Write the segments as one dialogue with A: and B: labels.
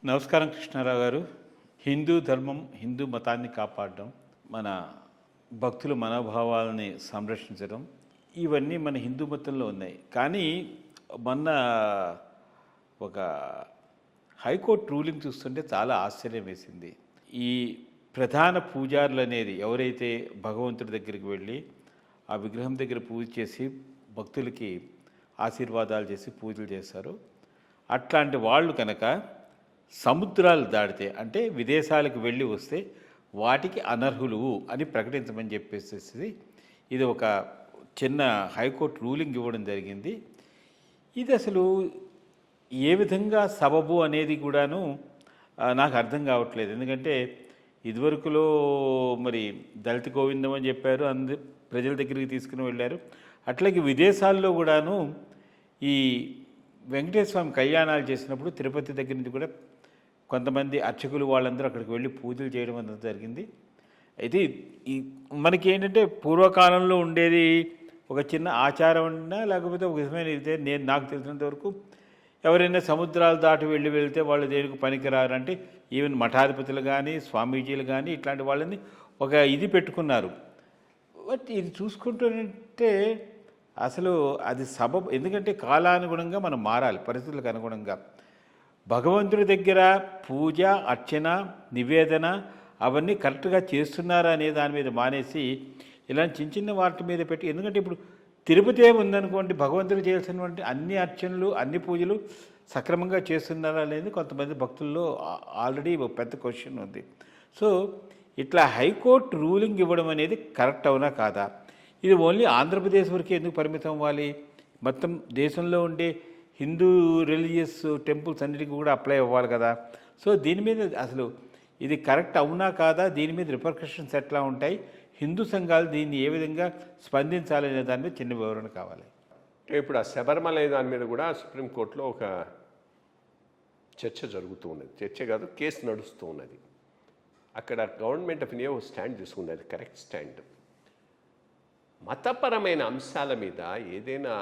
A: నమస్కారం కృష్ణారావు గారు. హిందూ ధర్మం, హిందూ మతాన్ని కాపాడడం, మన భక్తుల మనోభావాలని సంరక్షించడం, ఇవన్నీ మన హిందూ మతంలో ఉన్నాయి. కానీ మొన్న ఒక హైకోర్టు రూలింగ్ చూస్తుంటే చాలా ఆశ్చర్యం వేసింది. ఈ ప్రధాన పూజారులు అనేది ఎవరైతే భగవంతుడి దగ్గరికి వెళ్ళి ఆ విగ్రహం దగ్గర పూజ చేసి భక్తులకి ఆశీర్వాదాలు చేసి పూజలు చేశారో అట్లాంటి వాళ్ళు కనుక సముద్రాలు దాటితే, అంటే విదేశాలకు వెళ్ళి వస్తే వాటికి అనర్హులు అని ప్రకటించమని చెప్పేసి ఇది ఒక చిన్న హైకోర్టు రూలింగ్ ఇవ్వడం జరిగింది. ఇది అసలు ఏ విధంగా సబబు అనేది కూడాను నాకు అర్థం కావట్లేదు. ఎందుకంటే ఇదివరకులో మరి దళిత గోవిందం అని చెప్పారు, ప్రజల దగ్గరికి తీసుకుని వెళ్ళారు. అట్లాగే విదేశాల్లో కూడాను ఈ వెంకటేశ్వర స్వామి కళ్యాణాలు చేసినప్పుడు తిరుపతి దగ్గర నుంచి కూడా కొంతమంది అర్చకులు వాళ్ళందరూ అక్కడికి వెళ్ళి పూజలు చేయడం అనేది జరిగింది. అయితే ఈ మనకి ఏంటంటే పూర్వకాలంలో ఉండేది ఒక చిన్న ఆచారం ఉన్నా లేకపోతే ఒక విధమైన ఇదే, నాకు తెలిసినంత వరకు ఎవరైనా సముద్రాలు దాటి వెళ్తే వాళ్ళు దేనికి పనికిరారంటే ఈవెన్ మఠాధిపతులు కానీ స్వామీజీలు కానీ ఇట్లాంటి వాళ్ళని ఒక ఇది పెట్టుకున్నారు. బట్ ఇది చూసుకుంటుంటే అసలు అది సబబు. ఎందుకంటే కాలానుగుణంగా మనం మారాలి, పరిస్థితులకు అనుగుణంగా. భగవంతుడి దగ్గర పూజ, అర్చన, నివేదన అవన్నీ కరెక్ట్గా చేస్తున్నారా అనే దాని మీద మానేసి ఇలాంటి చిన్న చిన్న వాటి మీద పెట్టి, ఎందుకంటే ఇప్పుడు తిరుపతి ఉందనుకోండి, భగవంతుడు చేయాల్సినటువంటి అన్ని అర్చనలు, అన్ని పూజలు సక్రమంగా చేస్తున్నారా అనేది కొంతమంది భక్తుల్లో ఆల్రెడీ పెద్ద క్వశ్చన్ ఉంది. సో ఇట్లా హైకోర్టు రూలింగ్ ఇవ్వడం అనేది కరెక్ట్ అవునా కాదా? ఇది ఓన్లీ ఆంధ్రప్రదేశ్ వరకే ఎందుకు పరిమితం అవ్వాలి? మొత్తం దేశంలో ఉండే హిందూ రిలీజియస్ టెంపుల్స్ అన్నిటికీ కూడా అప్లై అవ్వాలి కదా. సో దీని మీద అసలు ఇది కరెక్ట్ అవునా కాదా, దీని మీద రిపర్కషన్స్ ఎట్లా ఉంటాయి, హిందూ సంఘాలు దీన్ని ఏ విధంగా స్పందించాలనే దాని మీద చిన్న వివరణ కావాలి.
B: ఇప్పుడు ఆ శబరిమల దాని మీద కూడా సుప్రీంకోర్టులో ఒక చర్చ జరుగుతూ ఉన్నది. చర్చ కాదు, కేసు నడుస్తూ ఉన్నది. అక్కడ గవర్నమెంట్ ఆఫ్ ఇండియా ఒక స్టాండ్ తీసుకున్నది, కరెక్ట్ స్టాండ్. మతపరమైన అంశాల మీద ఏదైనా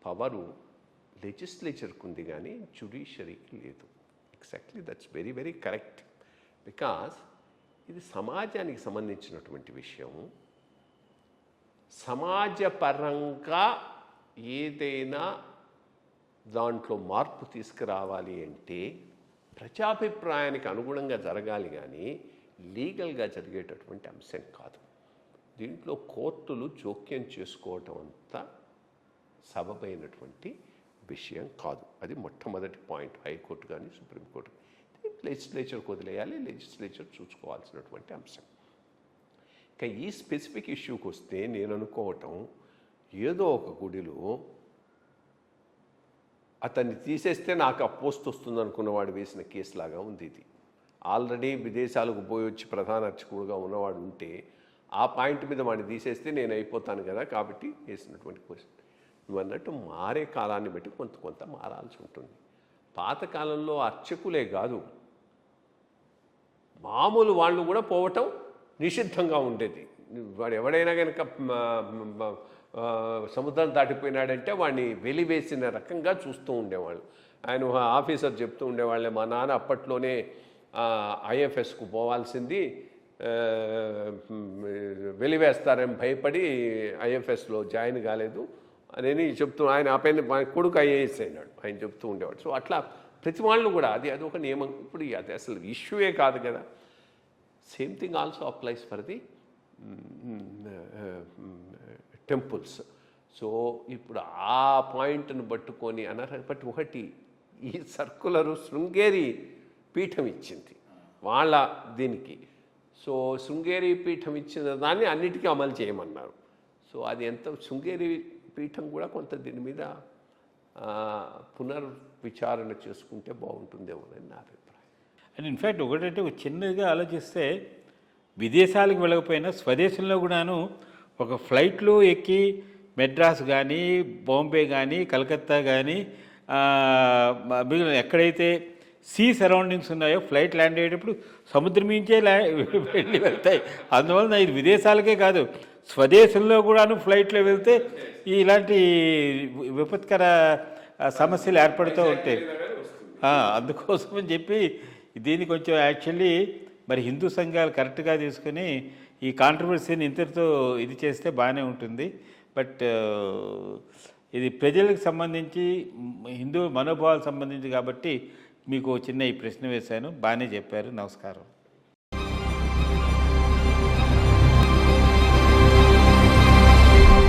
B: పవరు లెజిస్లేచర్కి ఉంది కానీ జ్యుడిషియరీకి లేదు. Exactly, that's very very correct. Because ఇది సమాజానికి సంబంధించినటువంటి విషయం. సమాజపరంగా ఏదైనా దాంట్లో మార్పు తీసుకురావాలి అంటే ప్రజాభిప్రాయానికి అనుగుణంగా జరగాలి కానీ లీగల్గా జరిగేటటువంటి అంశం కాదు. దీంట్లో కోర్టులు జోక్యం చేసుకోవటం అంతా సబబైనటువంటి విషయం కాదు. అది మొట్టమొదటి పాయింట్. హైకోర్టు కానీ సుప్రీంకోర్టు లెజిస్లేచర్కి వదిలేయాలి, లెజిస్లేచర్ చూసుకోవాల్సినటువంటి అంశం. ఇంకా ఈ స్పెసిఫిక్ ఇష్యూకి వస్తే నేను అనుకోవటం, ఏదో ఒక గుడిలో అతన్ని తీసేస్తే నాకు ఆ పోస్ట్ వస్తుంది అనుకున్నవాడు వేసిన కేసులాగా ఉంది ఇది. ఆల్రెడీ విదేశాలకు పోయి వచ్చి ప్రధాన అర్చకుడుగా ఉన్నవాడు ఉంటే ఆ పాయింట్ మీద వాడిని తీసేస్తే నేను అయిపోతాను కదా, కాబట్టి వేసినటువంటి క్వశ్చన్. నువ్వు అన్నట్టు మారే కాలాన్ని బట్టి కొంత మారాల్సి ఉంటుంది. పాతకాలంలో అర్చకులే కాదు, మామూలు వాళ్ళు కూడా పోవటం నిషిద్ధంగా ఉండేది. వాడు ఎవడైనా కనుక సముద్రం దాటిపోయినాడంటే వాడిని వెలివేసిన రకంగా చూస్తూ ఉండేవాళ్ళు. ఆయన ఆఫీసర్ చెప్తూ ఉండేవాళ్ళే, మా నాన్న అప్పట్లోనే ఐఎఫ్ఎస్కు పోవాల్సింది, వెలివేస్తారని భయపడి ఐఎఫ్ఎస్లో జాయిన్ కాలేదు అని చెప్తూ, ఆయన ఆ పైన కొడుకు ఐఏఎస్ అయినాడు ఆయన చెప్తూ ఉండేవాడు. సో అట్లా ప్రతి వాళ్ళు కూడా అది ఒక నియమం. ఇప్పుడు అది అసలు ఇష్యూయే కాదు కదా. Same thing also applies for the temples. So ఇప్పుడు ఆ పాయింట్ను పట్టుకొని బట్ ఒకటి, ఈ సర్కులరు శృంగేరి పీఠం ఇచ్చింది వాళ్ళ దీనికి. సో శృంగేరి పీఠం ఇచ్చిన దాన్ని అన్నిటికీ అమలు చేయమన్నారు. సో అది ఎంత, శృంగేరి పీఠం కూడా కొంత దీని మీద పునర్విచారణ చేసుకుంటే బాగుంటుందేమోనని నా అభిప్రాయం.
A: అండ్ ఇన్ఫ్యాక్ట్ ఒకటంటే చిన్నదిగా ఆలోచిస్తే, విదేశాలకు వెళ్ళకపోయినా స్వదేశంలో కూడాను ఒక ఫ్లైట్లో ఎక్కి మెడ్రాస్ కానీ, బాంబే కానీ, కలకత్తా కానీ, ఎక్కడైతే సీ సరౌండింగ్స్ ఉన్నాయో ఫ్లైట్ ల్యాండ్ అయ్యేటప్పుడు సముద్రం మించే వెళ్ళి వెళ్తాయి. అందువలన ఇది విదేశాలకే కాదు, స్వదేశంలో కూడాను ఫ్లైట్లో వెళ్తే ఇలాంటి విపత్కర సమస్యలు ఏర్పడుతూ ఉంటాయి. అందుకోసమని చెప్పి దీన్ని కొంచెం యాక్చువల్లీ మరి హిందూ సంఘాలు కరెక్ట్గా తీసుకుని ఈ కాంట్రవర్సీని ఇంతటితో ఇది చేస్తే బాగానే ఉంటుంది. బట్ ఇది ప్రజలకు సంబంధించి హిందూ మనోభావాలకు సంబంధించి కాబట్టి మీకు చిన్న ఈ ప్రశ్న వేశాను. బాగానే చెప్పారు. నమస్కారం.